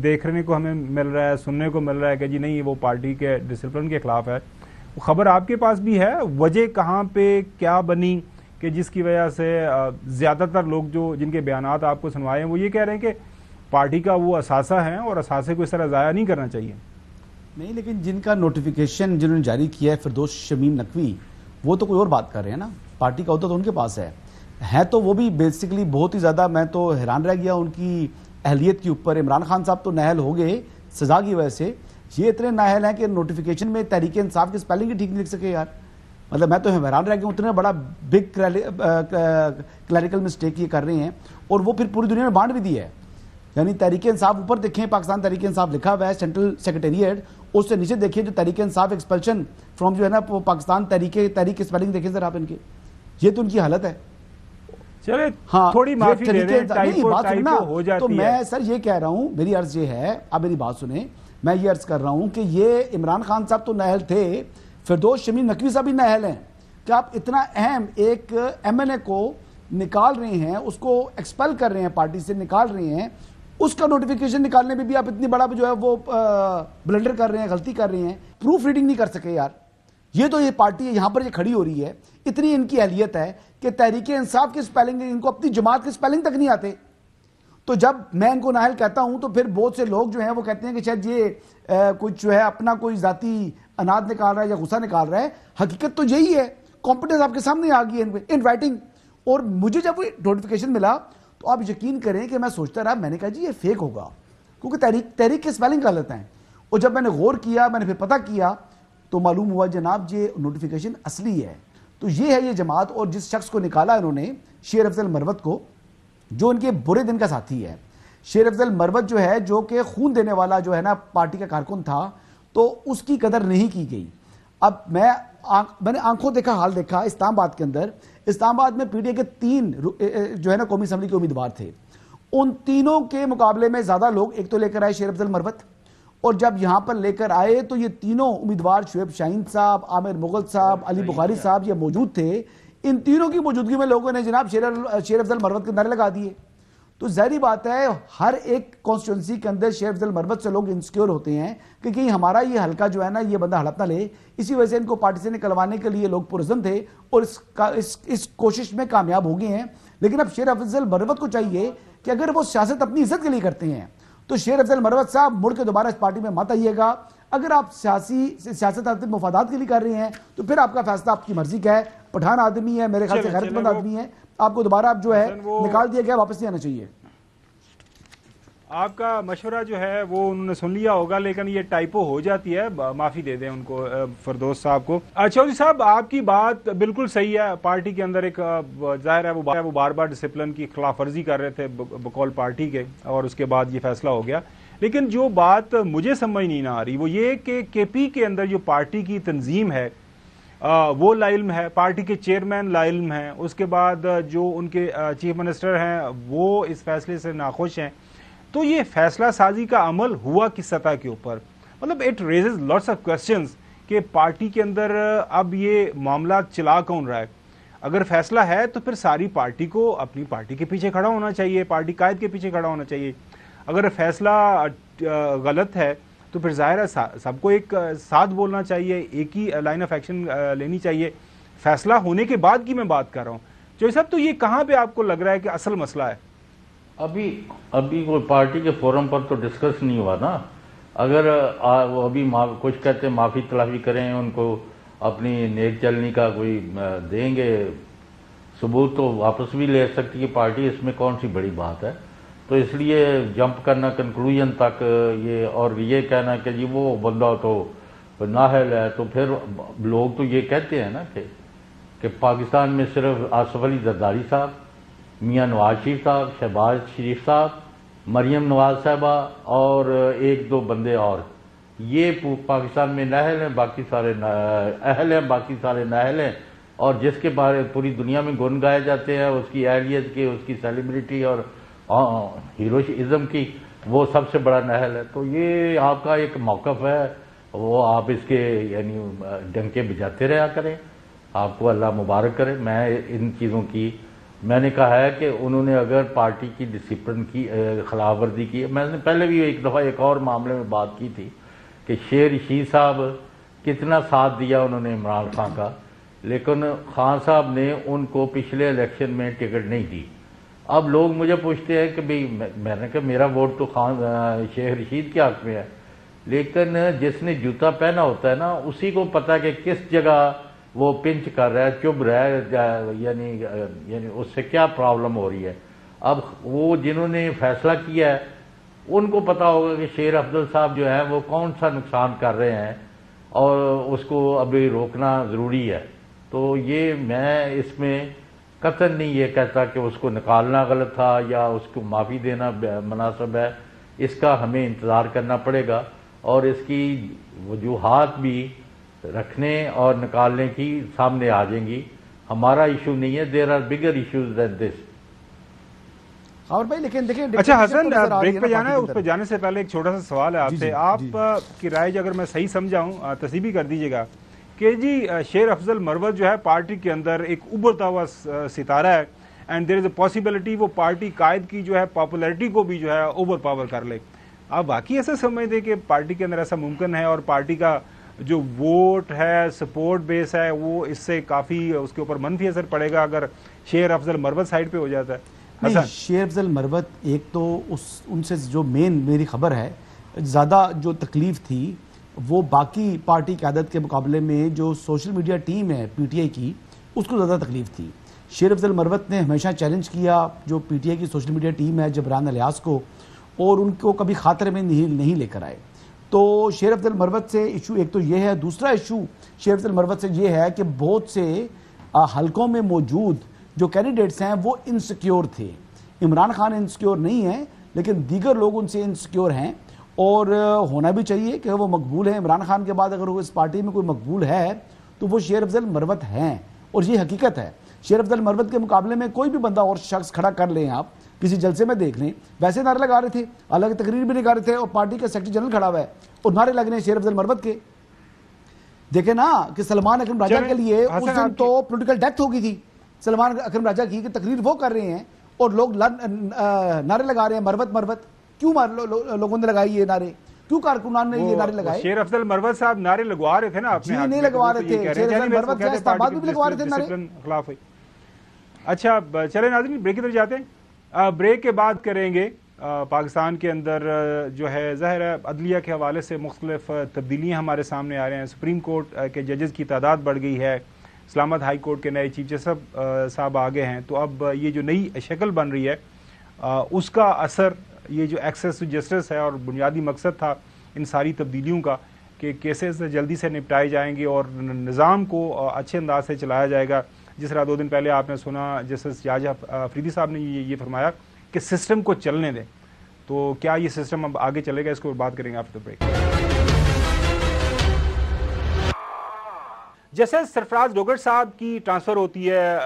دیکھنے کو ہمیں مل رہا ہے، سننے کو مل رہا ہے کہ جی نہیں، وہ پارٹی کے ڈسپلن کے خلاف ہے. خبر آپ کے پاس بھی ہے، وجہ کہاں پہ کیا بنی کہ جس کی وجہ سے زیادہ تر لوگ جو جن کے بیانات آپ کو سنوائے ہیں وہ یہ کہہ رہے ہیں کہ پارٹی کا وہ اثاثہ ہیں اور اثاثے کو اس طرح ضائع نہیں کرنا چاہیے؟ نہیں، لیکن جن کا نوٹیفیکیشن جنہوں نے جاری کیا ہے فردوس شمیم نقوی، وہ تو کوئی اور بات کر رہے ہیں نا. پارٹی کا عہدہ تو ان کے پاس ہے تو وہ بھی بیسیکلی بہت ہی زیادہ، میں تو حیران رہ گیا ان کی اہلیت کے اوپر. عمران خان صاحب تو نااہل ہو گئے سزا کی وجہ سے، یہ اتنے نااہل ہیں کہ نوٹیفیکیشن میں تحریک انصاف کی سپیلنگ ہی ٹھیک نہیں لکھ سکے یار. مطلب میں تو حیران رہ گیا، اتنا بڑا بگ کلیریکل مسٹیک یہ کر رہے ہیں، اور وہ پھر پوری دنیا میں بانٹ بھی دی ہے. یعنی تحریک انصاف اوپر دیکھیں، پاکستان تحریک انصاف لکھا ہوا ہے سینٹرل سیکریٹریٹ، اس سے نیچے دیکھیں جو تحریک انصاف ایکسپلشن فرام جو ہے نا پاکستان تحریک اسپیلنگ دیکھیں ذرا آپ ان کے، یہ تو ان کی حالت ہے. چلے تھوڑی معافی دے دیں، تو میں سر یہ کہہ رہا ہوں، میری عرض یہ ہے، اب میری بات سنیں، میں یہ عرض کر رہا ہوں کہ یہ عمران خان صاحب تو نااہل تھے، فردوس شمیم نقوی صاحب بھی نااہل ہیں کہ آپ اتنا اہم ایک ایم این اے کو نکال رہے ہیں, اس کو ایکسپیل کر رہے ہیں, پارٹی سے نکال رہے ہیں, اس کا نوٹیفیکیشن نکالنے میں بھی آپ اتنی بڑا جو ہے وہ بلنڈر کر رہے ہیں, غلطی کر رہے ہیں, پروف ریڈنگ نہیں کر سکے یار. یہ تو یہ پارٹی یہاں پر یہ کھڑی ہو رہی ہے, اتنی ان کی اہلیت ہے کہ تحریک انصاف کی سپیلنگ, ان کو اپنی جماعت کی سپیلنگ تک نہیں آتے. تو جب میں ان کو نااہل کہتا ہوں تو پھر بہت سے لوگ جو ہیں وہ کہتے ہیں کہ شاید یہ کچھ جو ہے اپنا کوئی ذاتی اناد نکال رہا ہے یا غصہ نکال رہا ہے. حقیقت تو یہی ہے, کمپیٹنس آپ کے سامنے آ گئی ہے ان رائٹنگ. اور مجھے جب وہ نوٹیفیکیشن ملا تو آپ یقین کریں کہ میں سوچتا رہا, میں نے کہا جی یہ فیک ہوگا, کیونکہ تحریک کے سپیلنگ غلط ہیں. اور جب میں نے غور کیا, میں نے پھر پتہ کیا, تو معلوم ہوا جناب یہ نوٹیفیکیشن اصلی ہے. تو یہ ہے یہ جماعت, اور جس شخص کو نکالا انہوں نے, شیر افضل مروت کو, جو ان کے برے دن کا ساتھی ہے. شیر افضل مروت جو ہے, جو کہ خون دینے والا جو ہے نا پارٹی کا کارکن تھا, تو اس کی قدر نہیں کی گئی. اب میں نے آنکھوں دیکھا حال دیکھا اسلام آباد کے اندر. اسلام آباد میں پی ڈی اے کے 3 جو ہے نا قومی اسمبلی کے امیدوار تھے. ان تینوں کے مقابلے میں زیادہ لوگ ایک تو لے کر آئے شیر افضل مروت, اور جب یہاں پر لے کر آئے تو یہ تینوں امیدوار شعیب شاہین صاحب, عامر مغل صاحب, علی بخاری صاحب یہ موجود تھے. ان تینوں کی موجودگی میں لوگوں نے جناب شیر افضل مروت کے نعرے لگا دیے. تو ظاہری بات ہے ہر ایک کانسٹیٹوئنسی کے اندر شیر افضل مروت سے لوگ انسیکیور ہوتے ہیں کہ کہیں ہمارا یہ حلقہ جو ہے نا یہ بندہ ہڑپ نہ لے. اسی وجہ سے ان کو پارٹی سے نکلوانے کے لیے لوگ پرعزم تھے اور اس کوشش میں کامیاب ہو گئے ہیں. لیکن اب شیر افضل مروت کو چاہیے کہ اگر وہ سیاست اپنی عزت کے لیے کرتے ہیں تو شیر افضل مروت صاحب مڑ کے دوبارہ اس پارٹی میں مت آئیے گا. اگر آپ سیاست اپنے مفادات کے لیے کر رہے ہیں تو پھر آپ کا فیصلہ آپ کی مرضی کا ہے. پٹھان آدمی ہے, میرے خیال سے غیرت مند آدمی ہے, آپ کو دوبارہ آپ جو ہے نکال دیا گیا, واپس نہیں آنا چاہیے. آپ کا مشورہ جو ہے وہ انہوں نے سن لیا ہوگا, لیکن یہ ٹائپو ہو جاتی ہے, معافی دے دیں ان کو, فردوس صاحب کو. چودھری صاحب آپ کی بات بالکل صحیح ہے. پارٹی کے اندر ایک ظاہر ہے وہ بار بار ڈسپلن کی خلاف ورزی کر رہے تھے بقول پارٹی کے, اور اس کے بعد یہ فیصلہ ہو گیا. لیکن جو بات مجھے سمجھ نہیں آ رہی وہ یہ کہ کے پی کے اندر جو پارٹی کی تنظیم ہے وہ لاعلم ہے, پارٹی کے چیئرمین لاعلم ہیں, اس کے بعد جو ان کے چیف منسٹر ہیں وہ اس فیصلے سے ناخوش ہیں. تو یہ فیصلہ سازی کا عمل ہوا کس سطح کے اوپر؟ مطلب it raises lots of questions کہ پارٹی کے اندر اب یہ معاملات چلا کون رہا ہے. اگر فیصلہ ہے تو پھر ساری پارٹی کو اپنی پارٹی کے پیچھے کھڑا ہونا چاہیے, پارٹی قائد کے پیچھے کھڑا ہونا چاہیے. اگر فیصلہ غلط ہے تو پھر ظاہر ہے سب کو ایک ساتھ بولنا چاہیے, ایک ہی لائن آف ایکشن لینی چاہیے. فیصلہ ہونے کے بعد کی میں بات کر رہا ہوں. جو صاحب تو یہ کہاں پہ آپ کو لگ رہا ہے کہ اصل مسئلہ ہے؟ ابھی کوئی پارٹی کے فورم پر تو ڈسکس نہیں ہوا نا. اگر وہ ابھی کچھ کہتے ہیں معافی تلافی کریں, ان کو اپنی نیک چلنی کا کوئی دیں گے ثبوت تو واپس بھی لے سکتی ہے پارٹی, اس میں کون سی بڑی بات ہے. تو اس لیے جمپ کرنا کنکلوژن تک یہ, اور یہ کہنا کہ جی وہ بندہ تو نااہل ہے, تو پھر لوگ تو یہ کہتے ہیں نا کہ پاکستان میں صرف آصف علی زرداری صاحب, میاں نواز شریف صاحب, شہباز شریف صاحب, مریم نواز صاحبہ اور 1-2 بندے اور, یہ پاکستان میں نااہل ہیں, باقی سارے اہل ہیں, باقی سارے نااہل ہیں. اور جس کے بارے پوری دنیا میں گن گائے جاتے ہیں, اس کی اہلیت کی, اس کی سیلیبریٹی اور ہیروئزم کی, وہ سب سے بڑا نااہل ہے. تو یہ آپ کا ایک موقف ہے, وہ آپ اس کے یعنی ڈنکے بجاتے رہا کریں. آپ کو اللہ مبارک کرے. میں ان چیزوں کی میں نے کہا ہے کہ انہوں نے اگر پارٹی کی ڈسپلن کی خلاف ورزی کی, میں نے پہلے بھی ایک دفعہ ایک اور معاملے میں بات کی تھی کہ شیر رشید صاحب کتنا ساتھ دیا انہوں نے عمران خان کا, لیکن خان صاحب نے ان کو پچھلے الیکشن میں ٹکٹ نہیں دی. اب لوگ مجھے پوچھتے ہیں کہ بھئی, میں نے کہا میرا ووٹ تو شیر رشید کے حق میں ہے, لیکن جس نے جوتا پہنا ہوتا ہے نا اسی کو پتہ کہ کس جگہ وہ پنچ کر رہا ہے, چبھ رہا ہے, یعنی اس سے کیا پرابلم ہو رہی ہے. اب وہ جنہوں نے فیصلہ کیا ہے ان کو پتہ ہوگا کہ شیر افضل صاحب جو ہیں وہ کون سا نقصان کر رہے ہیں, اور اس کو ابھی روکنا ضروری ہے. تو یہ میں اس میں قطعاً نہیں یہ کہتا کہ اس کو نکالنا غلط تھا یا اس کو معافی دینا مناسب ہے. اس کا ہمیں انتظار کرنا پڑے گا, اور اس کی وجوہات بھی رکھنے اور نکالنے کی سامنے آ جائیں گی. ہمارا ایشو نہیں ہے, there are bigger issues then دس. اور بھائی لیکن دیکھیں, اچھا حسن بریک پہ جانا ہے, اس پہ جانے سے پہلے ایک چھوٹا سا سوال ہے آپ سے. آپ کی رائے اگر میں صحیح سمجھا ہوں تصحیح بھی کر دیجیے گا کہ جی شیر افضل مروت جو ہے پارٹی کے اندر ایک ابھرتا ہوا ستارہ ہے and there is a possibility وہ پارٹی قائد کی جو ہے پاپولیرٹی کو بھی جو ہے اوور پاور کر لے. آپ واقعی ایسا سمجھتے کہ پارٹی کے اندر ایسا ممکن ہے اور پارٹی کا جو ووٹ ہے سپورٹ بیس ہے وہ اس سے کافی اس کے اوپر منفی اثر پڑے گا اگر شیر افضل مروت سائڈ پہ ہو جاتا ہے؟ نہیں، شیر افضل مروت ایک تو ان سے جو مین میری خبر ہے زیادہ جو تکلیف تھی وہ باقی پارٹی قیادت کے مقابلے میں جو سوشل میڈیا ٹیم ہے پی ٹی آئی کی اس کو زیادہ تکلیف تھی. شیر افضل مروت نے ہمیشہ چیلنج کیا جو پی ٹی آئی کی سوشل میڈیا ٹیم ہے جبران الیاس کو اور ان کو کبھی خاطر میں نہیں لے کر آئے. تو شیر افضل مروت سے ایشو ایک تو یہ ہے. دوسرا ایشو شیر افضل مروت سے یہ ہے کہ بہت سے حلقوں میں موجود جو کینڈیڈیٹس ہیں وہ انسیکیور تھے. عمران خان انسیکیور نہیں ہیں لیکن دیگر لوگ ان سے انسیکیور ہیں اور ہونا بھی چاہیے کہ وہ مقبول ہیں. عمران خان کے بعد اگر وہ اس پارٹی میں کوئی مقبول ہے تو وہ شیر افضل مروت ہیں اور یہ حقیقت ہے. شیر افضل مروت کے مقابلے میں کوئی بھی بندہ اور شخص کھڑا کر لیں آپ کسی جلسے میں دیکھ لیں ویسے نعرے لگا رہے تھے الگ تقریر بھی نکال رہے تھے اور پارٹی کا سیکرٹری جنرل کھڑا ہوا ہے اور نعرے لگ رہے ہیں شیر افضل مروت کے. دیکھیں نا کہ سلمان اکرم راجہ کے لیے اس دن تو پولیٹیکل ڈیتھ ہو گئی تھی سلمان اکرم راجہ کی کہ تقریر وہ کر رہے ہیں اور لوگ نعرے لگا رہے ہیں مروت مروت. کیوں لوگوں نے لگائی یہ نعرے؟ کیوں کارکنان نے یہ نعرے لگائے؟ شیر افضل مروت صاحب نعرے لگوا رہے تھے نا اپنے نہیں لگوا رہے تھے. شیر افضل مروت جو اسلام آباد میں بھی لگوا رہے تھے نعرے خلاف. اچھا چلیں ناظرین بریک کی طرف جاتے ہیں. بریک کے بعد کریں گے پاکستان کے اندر جو ہے ظاہر ہے عدلیہ کے حوالے سے مختلف تبدیلیاں ہمارے سامنے آ رہے ہیں. سپریم کورٹ کے ججز کی تعداد بڑھ گئی ہے. اسلام آباد ہائی کورٹ کے نئے چیف جسٹس صاحب آگے ہیں تو اب یہ جو نئی شکل بن رہی ہے اس کا اثر یہ جو ایکسیس ٹو جسٹس ہے اور بنیادی مقصد تھا ان ساری تبدیلیوں کا کہ کیسز جلدی سے نپٹائے جائیں گے اور نظام کو اچھے انداز سے چلایا جائے گا. جس طرح 2 دن پہلے آپ نے سنا جسٹس یاجہ افریدی صاحب نے یہ فرمایا کہ سسٹم کو چلنے دیں. تو کیا یہ سسٹم اب آگے چلے گا؟ اس کو بات کریں گے آفٹر بریک. جسٹس سرفراز ڈوگر صاحب کی ٹرانسفر ہوتی ہے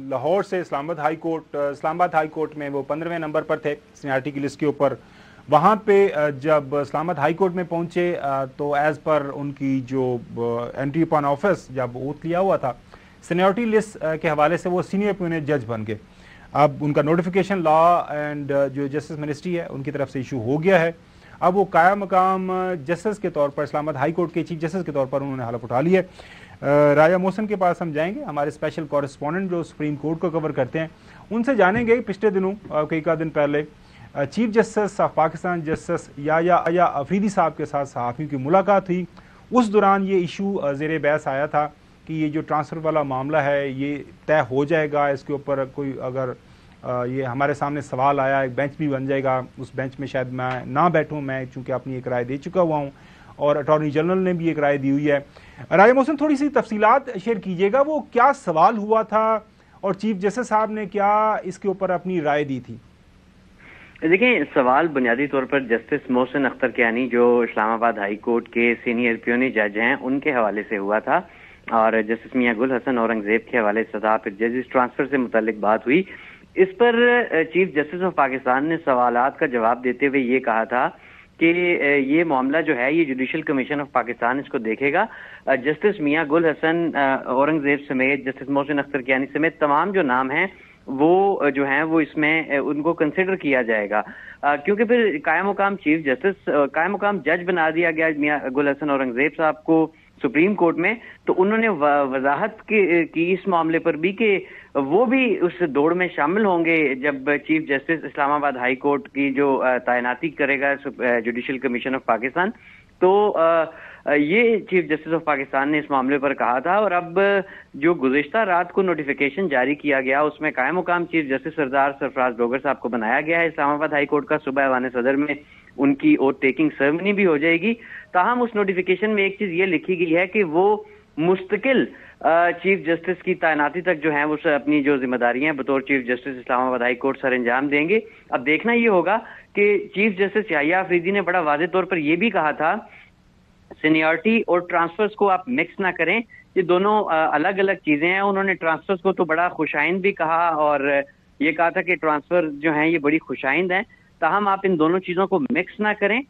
لاہور سے اسلام آباد ہائی کورٹ. اسلام آباد ہائی کورٹ میں وہ 15ویں نمبر پر تھے سینیارٹی کی لسٹ کے اوپر. وہاں پہ جب اسلام آباد ہائی کورٹ میں پہنچے تو ایز پر ان کی جو انٹری اپان آفس جب اوتھ لیا ہوا تھا سینیورٹی لسٹ کے حوالے سے وہ سینئر پیونیٹ جج بن گئے. اب ان کا نوٹیفیکیشن لا اینڈ جو جسٹس منسٹری ہے ان کی طرف سے ایشو ہو گیا ہے. اب وہ قائم مقام جسٹس کے طور پر اسلام آباد ہائی کورٹ کے چیف جسٹس کے طور پر انہوں نے حلف اٹھا لی ہے. راجہ محسن کے پاس ہم جائیں گے, ہمارے اسپیشل کورسپونڈنٹ جو سپریم کورٹ کو کور کرتے ہیں. ان سے جانیں گے پچھلے دنوں کئی کا دن پہلے chief justice of Pakistan justice Yahya Afridi صاحب کے ساتھ صحافیوں کی ملاقات ہوئی. اس دوران یہ ایشو زیر بحث آیا تھا کہ یہ جو ٹرانسفر والا معاملہ ہے یہ طے ہو جائے گا, اس کے اوپر کوئی اگر یہ ہمارے سامنے سوال آیا ایک بینچ بھی بن جائے گا, اس بینچ میں شاید میں نہ بیٹھوں, میں چونکہ اپنی ایک رائے دے چکا ہوا ہوں اور اٹارنی جنرل نے بھی ایک رائے دی ہوئی ہے. راجہ محسن تھوڑی سی تفصیلات شیئر کیجیے گا, وہ کیا سوال ہوا تھا اور چیف جسٹس صاحب نے کیا اس کے اوپر اپنی رائے دی تھی؟ دیکھیں, سوال بنیادی طور پر جسٹس محسن اختر کیانی جو اسلام آباد ہائی کورٹ کے سینئر پیونی جج ہیں ان کے حوالے سے ہوا تھا اور جسٹس میاں گل حسن اورنگزیب کے حوالے سے تھا. پھر ججز ٹرانسفر سے متعلق بات ہوئی. اس پر چیف جسٹس آف پاکستان نے سوالات کا جواب دیتے ہوئے یہ کہا تھا کہ یہ معاملہ جو ہے یہ جوڈیشل کمیشن آف پاکستان اس کو دیکھے گا. جسٹس میاں گل حسن اورنگزیب سمیت جسٹس محسن اختر کیانی سمیت تمام جو نام ہیں وہ جو ہیں وہ اس میں ان کو کنسیڈر کیا جائے گا, کیونکہ پھر قائم مقام چیف جسٹس قائم مقام جج بنا دیا گیا میاں گل حسن اورنگزیب صاحب کو سپریم کورٹ میں. تو انہوں نے وضاحت کی اس معاملے پر بھی کہ وہ بھی اس دوڑ میں شامل ہوں گے جب چیف جسٹس اسلام آباد ہائی کورٹ کی جو تعیناتی کرے گا جوڈیشل کمیشن آف پاکستان. تو یہ چیف جسٹس آف پاکستان نے اس معاملے پر کہا تھا. اور اب جو گزشتہ رات کو نوٹیفیکیشن جاری کیا گیا اس میں قائم مقام چیف جسٹس سردار سرفراز ڈوگر صاحب کو بنایا گیا ہے اسلام آباد ہائی کورٹ کا. صبح ایوان صدر میں ان کی اوتھ ٹیکنگ سرمنی بھی ہو جائے گی. تاہم اس نوٹیفیکیشن میں ایک چیز یہ لکھی گئی ہے کہ وہ مستقل چیف جسٹس کی تعیناتی تک جو ہیں وہ اپنی جو ذمہ داریاں ہیں بطور چیف جسٹس اسلام آباد ہائی کورٹ سر انجام دیں گے. اب دیکھنا یہ ہوگا کہ چیف جسٹس یاحیہ افریدی نے بڑا واضح طور پر یہ بھی کہا تھا سینیورٹی اور ٹرانسفرز کو آپ مکس نہ کریں, یہ دونوں الگ الگ چیزیں ہیں. انہوں نے ٹرانسفرز کو تو بڑا خوشائند بھی کہا اور یہ کہا تھا کہ ٹرانسفر جو ہیں یہ بڑی خوشائند ہیں, تاہم آپ ان دونوں چیزوں کو مکس نہ کریں.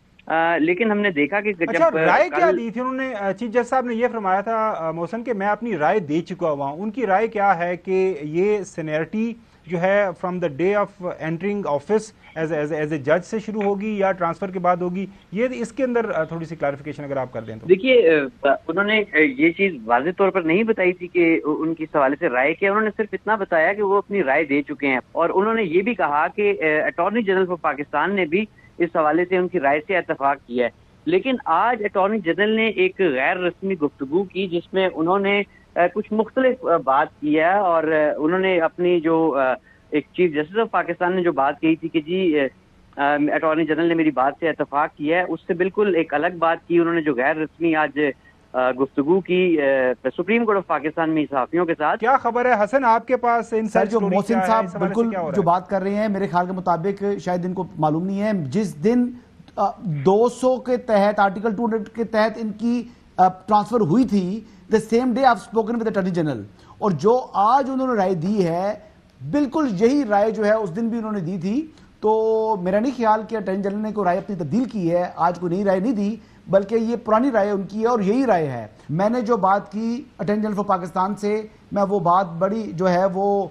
لیکن ہم نے دیکھا کہ اچھا رائے کیا دی تھی انہوں نے؟ چیف جسٹس صاحب نے یہ فرمایا تھا محسن کہ میں اپنی رائے دے چکا ہوا ہوں. ان کی رائے کیا ہے کہ یہ سینیئرٹی جو ہے from the day of entering office as a جج سے شروع ہوگی یا ٹرانسفر کے بعد ہوگی؟ یہ اس کے اندر تھوڑی سی کلیریفیکیشن اگر آپ کر دیں تو. دیکھیے انہوں نے یہ چیز واضح طور پر نہیں بتائی تھی کہ ان کی حوالے سے رائے کیا. انہوں نے صرف اتنا بتایا کہ وہ اپنی رائے دے چکے ہیں, اور انہوں نے یہ بھی کہا کہ اٹارنی جنرل آف پاکستان نے بھی اس حوالے سے ان کی رائے سے اتفاق کیا ہے. لیکن آج اٹارنی جنرل نے ایک غیر رسمی گفتگو کی جس میں انہوں نے کچھ مختلف بات کی ہے, اور انہوں نے اپنی جو ایک چیف جسٹس آف پاکستان نے جو بات کہی تھی کہ جی اٹارنی جنرل نے میری بات سے اتفاق کیا ہے, اس سے بالکل ایک الگ بات کی. انہوں نے جو غیر رسمی آج گفتگو کی سپریم کورٹ آف پاکستان میں صحافیوں کے ساتھ. کیا خبر ہے حسن آپ کے پاس؟ سر جو محسن صاحب بالکل جو بات کر رہے ہیں میرے خیال کے مطابق شاید ان کو معلوم نہیں ہے, جس دن 200 کے تحت آرٹیکل 200 کے تحت ان کی ٹرانسفر ہوئی تھی, the same day I've spoken with the Attorney General, اور جو آج انہوں نے رائے دی ہے بالکل یہی رائے جو ہے اس دن بھی انہوں نے دی تھی. تو میرا نہیں خیال کہ اٹارنی جنرل نے کوئی رائے اپنی تبدیل کی ہے, آج کوئی نئی رائے نہیں دی, بلکہ یہ پرانی رائے ان کی ہے اور یہی رائے ہے. میں نے جو بات کی اٹارنی جنرل آف پاکستان سے, میں وہ بات بڑی جو ہے وہ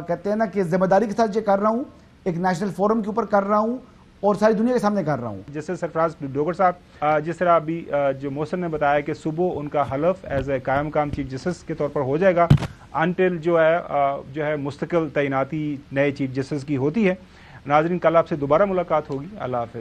کہتے ہیں نا کہ ذمہ داری کے ساتھ یہ کر رہا ہوں, ایک نیشنل فورم کے اوپر کر رہا ہوں اور ساری دنیا کے سامنے کر رہا ہوں. جیسے سرفراز ڈوگر صاحب جس طرح ابھی جو محسن نے بتایا کہ صبح ان کا حلف ایز اے قائم مقام چیف جسٹس کے طور پر ہو جائے گا انٹل جو ہے مستقل تعیناتی نئے چیف جسٹس کی ہوتی ہے. ناظرین کل آپ سے دوبارہ ملاقات ہوگی. اللہ حافظ.